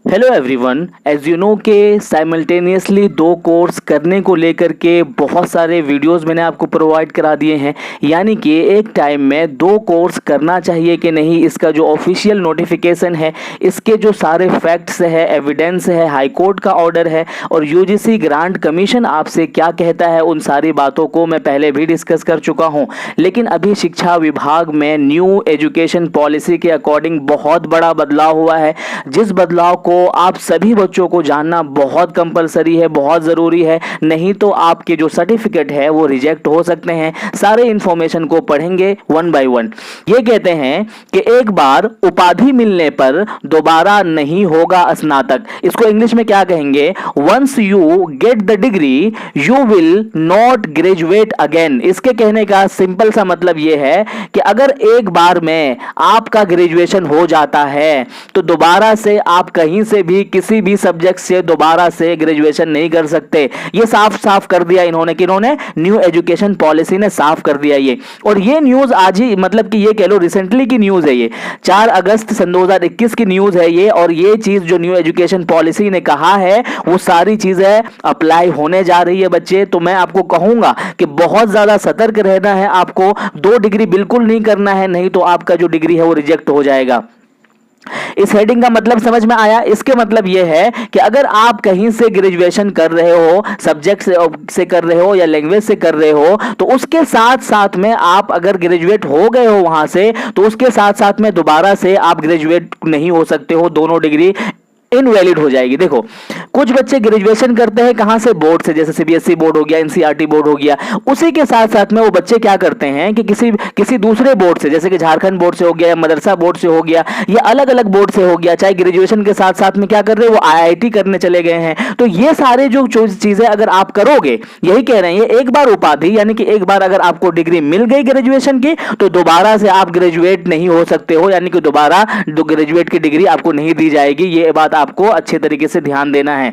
Hello everyone, as you know के simultaneously दो course करने को लेकर के बहुत सारे वीडियोस मैंने आपको प्रोवाइड करा दिए हैं। यानी कि एक टाइम में दो कोर्स करना चाहिए कि नहीं, इसका जो ऑफिशियल नोटिफिकेशन है, इसके जो सारे फैक्ट्स है, एविडेंस है, हाई कोर्ट का ऑर्डर है और यूजीसी ग्रांट कमीशन आपसे क्या कहता है, उन सारी बातों को मैं पहले भी डिस्कस कर चुका हूँ। लेकिन अभी शिक्षा विभाग में न्यू एजुकेशन पॉलिसी के अकॉर्डिंग बहुत बड़ा बदलाव हुआ है, जिस बदलाव को आप सभी बच्चों को जानना बहुत कंपलसरी है, बहुत ज़रूरी है। नहीं तो आपके जो सर्टिफिकेट है वो रिजेक्ट हो सकते हैं। सारे इंफॉर्मेशन को पढ़ेंगे वन बाय वन। ये कहते हैं कि एक बार उपाधि मिलने पर दोबारा नहीं होगा स्नातक। इसको इंग्लिश में क्या कहेंगे? Once you get the degree you will not graduate again. इसके कहने का सिंपल सा मतलब ये है कि अगर एक बार में आपका ग्रेजुएशन हो जाता है तो दोबारा से आप कहीं से भी किसी भी सब्जेक्ट से दोबारा से ग्रेजुएशन नहीं कर सकते। ये साफ साफ कर दिया इन्होंने, किन्होंने? न्यू एजुकेशन पॉलिसी ने साफ कर दिया ये। और ये न्यूज आज ही, मतलब कि ये कह लो रिसेंटली की न्यूज है, ये 4 अगस्त सन 2021 की न्यूज है ये। और ये चीज जो न्यू एजुकेशन पॉलिसी ने कहा है वो सारी चीजें अप्लाई होने जा रही है बच्चे। तो मैं आपको कहूंगा कि बहुत ज्यादा सतर्क रहना है आपको। 2 डिग्री बिल्कुल नहीं करना है, नहीं तो आपका जो डिग्री है वो रिजेक्ट हो जाएगा। इस हेडिंग का मतलब समझ में आया? इसके मतलब यह है कि अगर आप कहीं से ग्रेजुएशन कर रहे हो, सब्जेक्ट से कर रहे हो या लैंग्वेज से कर रहे हो, तो उसके साथ साथ में आप अगर ग्रेजुएट हो गए हो वहां से, तो उसके साथ साथ में दोबारा से आप ग्रेजुएट नहीं हो सकते हो। दोनों डिग्री इनवैलिड हो जाएगी। देखो, कुछ बच्चे ग्रेजुएशन करते हैं कहां से? बोर्ड से, जैसे सीबीएसई बोर्ड हो गया, एनसीईआरटी बोर्ड हो गया। उसी के साथ साथ में वो बच्चे क्या करते हैं कि किसी दूसरे बोर्ड से, जैसे कि झारखंड बोर्ड से हो गया या मदरसा बोर्ड से हो गया या अलग अलग बोर्ड से हो गया, चाहे ग्रेजुएशन के साथ साथ में क्या कर रहे हैं, वो आईआईटी करने चले गए हैं। तो ये सारे जो चीजें अगर आप करोगे, यही कह रहे हैं, ये एक बार उपाधि यानी कि एक बार अगर आपको डिग्री मिल गई ग्रेजुएशन की, तो दोबारा से आप ग्रेजुएट नहीं हो सकते हो, यानी कि दोबारा ग्रेजुएट की डिग्री आपको नहीं दी जाएगी। ये बात आपको अच्छे तरीके से ध्यान देना है।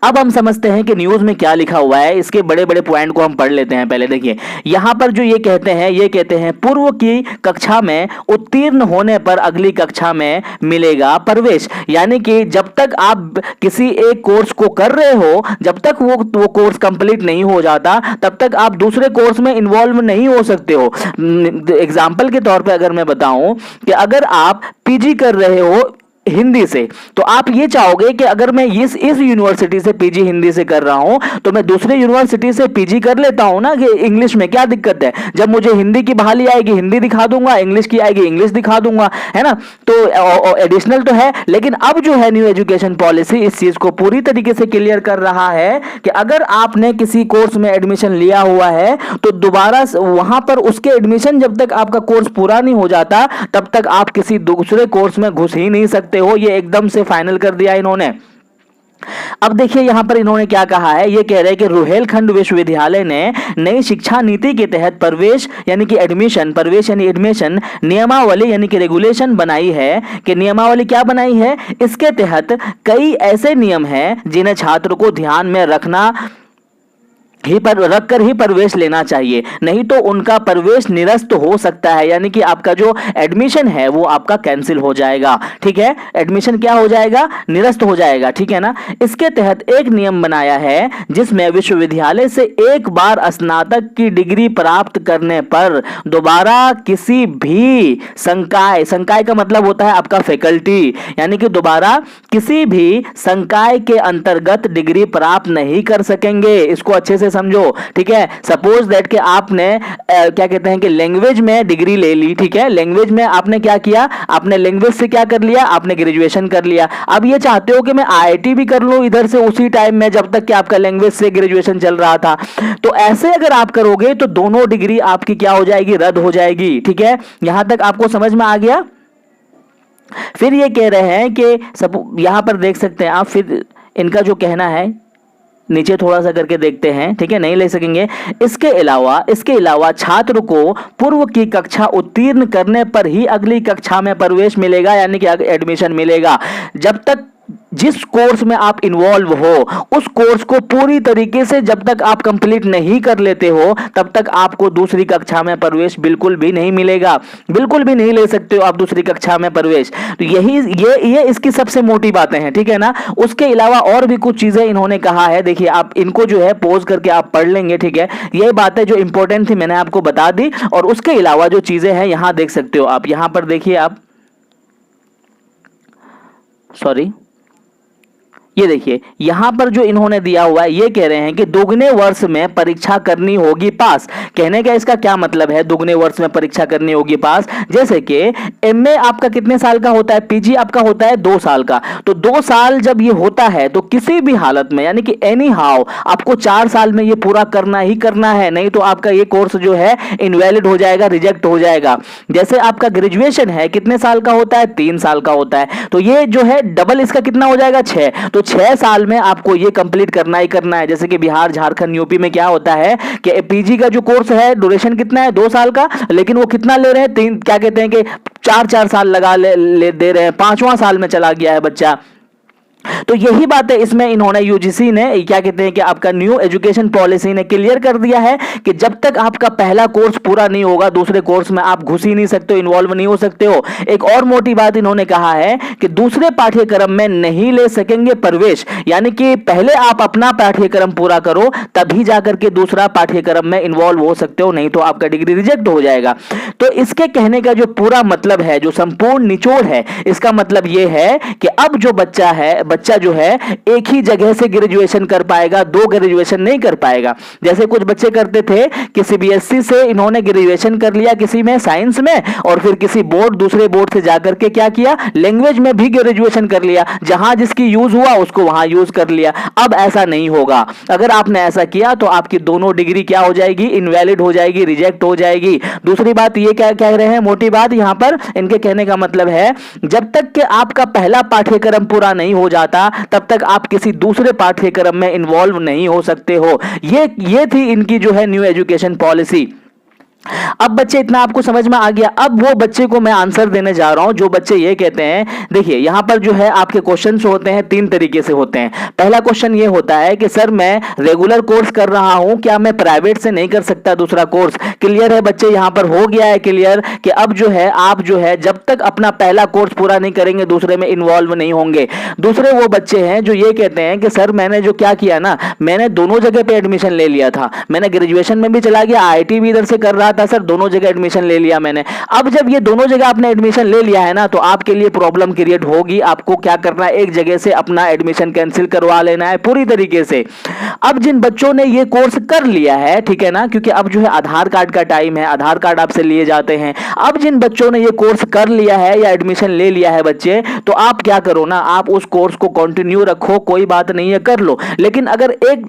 अब हम समझते हैं कि न्यूज में क्या लिखा हुआ है। इसके बड़े बड़े पॉइंट को हम पढ़ लेते हैं। पहले देखिए, यहां पर जो ये कहते हैं पूर्व की कक्षा में उत्तीर्ण होने पर अगली कक्षा में मिलेगा प्रवेश। यानी कि जब तक आप किसी एक कोर्स को कर रहे हो, जब तक वो कोर्स कंप्लीट नहीं हो जाता, तब तक आप दूसरे कोर्स में इन्वॉल्व नहीं हो सकते हो। एग्जाम्पल के तौर पर अगर मैं बताऊं कि अगर आप पीजी कर रहे हो हिंदी से, तो आप ये चाहोगे कि अगर मैं इस यूनिवर्सिटी से पीजी हिंदी से कर रहा हूं, तो मैं दूसरे यूनिवर्सिटी से पीजी कर लेता हूं ना, कि इंग्लिश में क्या दिक्कत है? जब मुझे हिंदी की बहाली आएगी हिंदी दिखा दूंगा, इंग्लिश की आएगी इंग्लिश दिखा दूंगा, है ना? तो एडिशनल तो है। लेकिन अब जो है न्यू एजुकेशन पॉलिसी इस चीज को पूरी तरीके से क्लियर कर रहा है कि अगर आपने किसी कोर्स में एडमिशन लिया हुआ है, तो दोबारा वहां पर उसके एडमिशन, जब तक आपका कोर्स पूरा नहीं हो जाता, तब तक आप किसी दूसरे कोर्स में घुस ही नहीं सकते हो। ये एकदम से फाइनल कर दिया इन्होंने। अब देखिए यहां पर इन्होंने क्या कहा है। ये कह रहे हैं कि रुहेलखंड विश्वविद्यालय ने नई शिक्षा नीति के तहत प्रवेश यानी कि एडमिशन, प्रवेश यानी एडमिशन नियमावली यानी कि रेगुलेशन बनाई है। कि नियमावली क्या बनाई है? इसके तहत कई ऐसे नियम हैं जिन्हें छात्र को ध्यान में रखकर ही प्रवेश लेना चाहिए, नहीं तो उनका प्रवेश निरस्त हो सकता है। यानी कि आपका जो एडमिशन है वो आपका कैंसिल हो जाएगा। ठीक है, एडमिशन क्या हो जाएगा? निरस्त हो जाएगा। ठीक है ना? इसके तहत एक नियम बनाया है जिसमें विश्वविद्यालय से एक बार स्नातक की डिग्री प्राप्त करने पर दोबारा किसी भी संकाय का मतलब होता है आपका फैकल्टी, यानी कि दोबारा किसी भी संकाय के अंतर्गत डिग्री प्राप्त नहीं कर सकेंगे। इसको अच्छे से समझो। ठीक है, सपोज दैट कि आपने क्या कहते हैं कि लैंग्वेज में डिग्री ले ली। ठीक है, लैंग्वेज में आपने क्या किया? आपने लैंग्वेज से क्या कर लिया? आपने ग्रेजुएशन कर लिया। अब ये चाहते हो कि मैं आईआईटी भी कर लूं इधर से उसी टाइम में, जब तक कि आपका लैंग्वेज से ग्रेजुएशन चल रहा था। तो ऐसे अगर आप करोगे तो दोनों डिग्री आपकी क्या हो जाएगी? रद्द हो जाएगी। ठीक है, यहां तक आपको समझ में आ गया? फिर ये कह रहे हैं कि सब यहां पर देख सकते हैं आप, फिर इनका जो कहना है नीचे थोड़ा सा करके देखते हैं। ठीक है, नहीं ले सकेंगे। इसके अलावा छात्र को पूर्व की कक्षा उत्तीर्ण करने पर ही अगली कक्षा में प्रवेश मिलेगा, यानी कि एडमिशन मिलेगा। जब तक जिस कोर्स में आप इन्वॉल्व हो उस कोर्स को पूरी तरीके से जब तक आप कंप्लीट नहीं कर लेते हो तब तक आपको दूसरी कक्षा में प्रवेश बिल्कुल भी नहीं मिलेगा, बिल्कुल भी नहीं ले सकते हो आप दूसरी कक्षा में प्रवेश। तो यही ये इसकी सबसे मोटी बातें हैं, ठीक है ना। उसके अलावा और भी कुछ चीजें इन्होंने कहा है, देखिए आप इनको जो है पॉज करके आप पढ़ लेंगे, ठीक है। ये बातें जो इंपॉर्टेंट थी मैंने आपको बता दी, और उसके अलावा जो चीजें हैं यहां देख सकते हो आप, यहां पर देखिए आप, सॉरी, ये देखिए यहां पर जो इन्होंने दिया हुआ है, ये कह रहे हैं कि दुगने वर्ष में परीक्षा करनी होगी पास। कहने का इसका क्या मतलब है, दुगने वर्ष में परीक्षा करनी होगी पास। जैसे कि एमए आपका कितने साल का होता है, पीजी आपका होता है 2 साल का, तो 2 साल जब ये होता है तो किसी भी हालत में, यानी कि एनी हाउ आपको 4 साल में ये पूरा करना ही करना है, नहीं तो आपका ये कोर्स जो है इनवैलिड हो जाएगा, रिजेक्ट हो जाएगा। जैसे आपका ग्रेजुएशन है कितने साल का होता है, 3 साल का होता है, तो ये जो है डबल इसका कितना हो जाएगा, 6। तो 6 साल में आपको ये कंप्लीट करना ही करना है। जैसे कि बिहार, झारखंड, यूपी में क्या होता है कि पीजी का जो कोर्स है ड्यूरेशन कितना है, 2 साल का, लेकिन वो कितना ले रहे हैं, 3, क्या कहते हैं कि 4 साल लगा ले दे रहे हैं, 5वां साल में चला गया है बच्चा। तो यही बात है, इसमें इन्होंने यूजीसी ने क्या कहते हैं कि आपका न्यू एजुकेशन पॉलिसी ने क्लियर कर दिया है कि जब तक आपका पहला कोर्स पूरा नहीं होगा दूसरे कोर्स में आप घुस ही नहीं सकते हो, इन्वॉल्व नहीं हो सकते हो। एक और मोटी बात इन्होंने कहा है कि दूसरे पाठ्यक्रम में नहीं ले सकेंगे प्रवेश, यानी कि पहले आप अपना पाठ्यक्रम पूरा करो तभी जाकर के दूसरा पाठ्यक्रम में इन्वॉल्व हो सकते हो, नहीं तो आपका डिग्री रिजेक्ट हो जाएगा। तो इसके कहने का जो पूरा मतलब है, जो संपूर्ण निचोड़ है, इसका मतलब यह है कि अब जो बच्चा जो है एक ही जगह से ग्रेजुएशन कर पाएगा, 2 ग्रेजुएशन नहीं कर पाएगा। जैसे कुछ बच्चे करते थे कि सीबीएसई से इन्होंने ग्रेजुएशन कर लिया किसी में साइंस में, और फिर किसी बोर्ड, दूसरे बोर्ड से जाकर के क्या किया, लैंग्वेज में भी ग्रेजुएशन कर लिया, जहां जिसकी यूज हुआ उसको वहां यूज कर लिया। अब ऐसा नहीं होगा। अगर आपने ऐसा किया तो आपकी दोनों डिग्री क्या हो जाएगी, इनवैलिड हो जाएगी, रिजेक्ट हो जाएगी। दूसरी बात ये क्या कह रहे हैं, मोटी बात यहां पर इनके कहने का मतलब है, जब तक कि आपका पहला पाठ्यक्रम पूरा नहीं हो जाता तब तक आप किसी दूसरे पाठ्यक्रम में इन्वॉल्व नहीं हो सकते हो। ये थी इनकी जो है न्यू एजुकेशन पॉलिसी। अब बच्चे इतना आपको समझ में आ गया। अब वो बच्चे को मैं आंसर देने जा रहा हूं जो बच्चे ये कहते हैं, देखिए यहां पर जो है आपके क्वेश्चंस होते हैं 3 तरीके से होते हैं। पहला क्वेश्चन ये होता है कि सर मैं रेगुलर कोर्स कर रहा हूं, क्या मैं प्राइवेट से नहीं कर सकता दूसरा कोर्स। क्लियर है बच्चे, यहां पर हो गया है क्लियर कि अब जो है आप जो है जब तक अपना पहला कोर्स पूरा नहीं करेंगे दूसरे में इन्वॉल्व नहीं होंगे। दूसरे वो बच्चे हैं जो ये कहते हैं कि सर मैंने जो क्या किया ना, मैंने दोनों जगह पे एडमिशन ले लिया था, मैंने ग्रेजुएशन में भी चला गया, IIT भी इधर से कर रहा था सर, दोनों जगह एडमिशन ले लिया मैंने। अब जब ये दोनों जगह आपने एडमिशन ले लिया है ना, तो आपके लिए प्रॉब्लम क्रिएट होगी। आपको क्या करना है, एक जगह से अपना एडमिशन कैंसिल करवा लेना है पूरी तरीके से। अब जिन बच्चों ने ये कोर्स कर लिया है, ठीक है ना, क्योंकि अब जो है आधार कार्ड का टाइम है, आधार कार्ड आपसे लिए जाते हैं। अब जिन बच्चों ने ये कोर्स कर लिया है या एडमिशन ले लिया है बच्चे, तो आप क्या करो ना, आप उस कोर्स को कंटिन्यू रखो, कोई बात नहीं है, कर लो। लेकिन अगर एक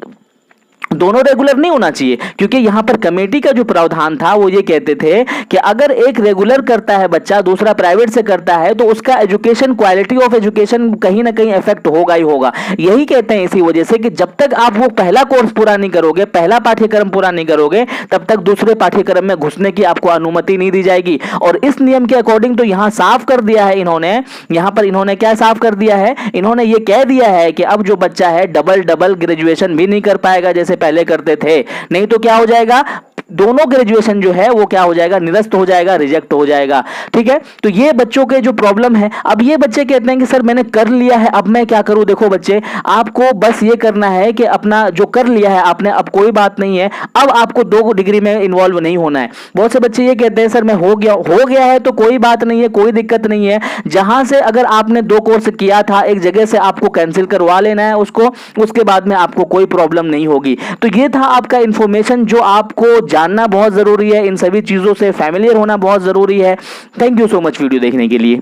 दोनों रेगुलर नहीं होना चाहिए, क्योंकि यहां पर कमेटी का जो प्रावधान था वो ये कहते थे कि अगर एक रेगुलर करता है बच्चा, दूसरा प्राइवेट से करता है, तो उसका एजुकेशन, क्वालिटी ऑफ एजुकेशन कहीं ना कहीं इफेक्ट होगा ही होगा। यही कहते हैं इसी वजह से कि जब तक आप वो पहला कोर्स पूरा नहीं करोगे, पहला पाठ्यक्रम पूरा नहीं करोगे, तब तक दूसरे पाठ्यक्रम में घुसने की आपको अनुमति नहीं दी जाएगी। और इस नियम के अकॉर्डिंग तो यहां साफ कर दिया है इन्होंने, यहां पर इन्होंने क्या साफ कर दिया है, इन्होंने ये कह दिया है कि अब जो बच्चा है डबल ग्रेजुएशन भी नहीं कर पाएगा जैसे पहले करते थे। नहीं तो क्या हो जाएगा, दोनों ग्रेजुएशन जो है वो क्या हो जाएगा, निरस्त हो जाएगा, रिजेक्ट हो जाएगा। ठीक है, तो ये बच्चों के जो प्रॉब्लम है। अब ये बच्चे कहते हैं कि सर मैंने कर लिया है, अब मैं क्या करूं। देखो बच्चे, आपको बस ये करना है कि अपना जो कर लिया है आपने, अब कोई बात नहीं है, अब आपको 2 डिग्री में इन्वॉल्व नहीं होना है। बहुत से बच्चे ये कहते हैं सर मैं हो गया है तो कोई बात नहीं है, कोई दिक्कत नहीं है। जहां से अगर आपने 2 कोर्स किया था, एक जगह से आपको कैंसिल करवा लेना है उसको, उसके बाद में आपको कोई प्रॉब्लम नहीं होगी। तो ये था आपका इंफॉर्मेशन जो आपको जानना बहुत जरूरी है, इन सभी चीजों से फैमिलियर होना बहुत जरूरी है। Thank you so much video देखने के लिए।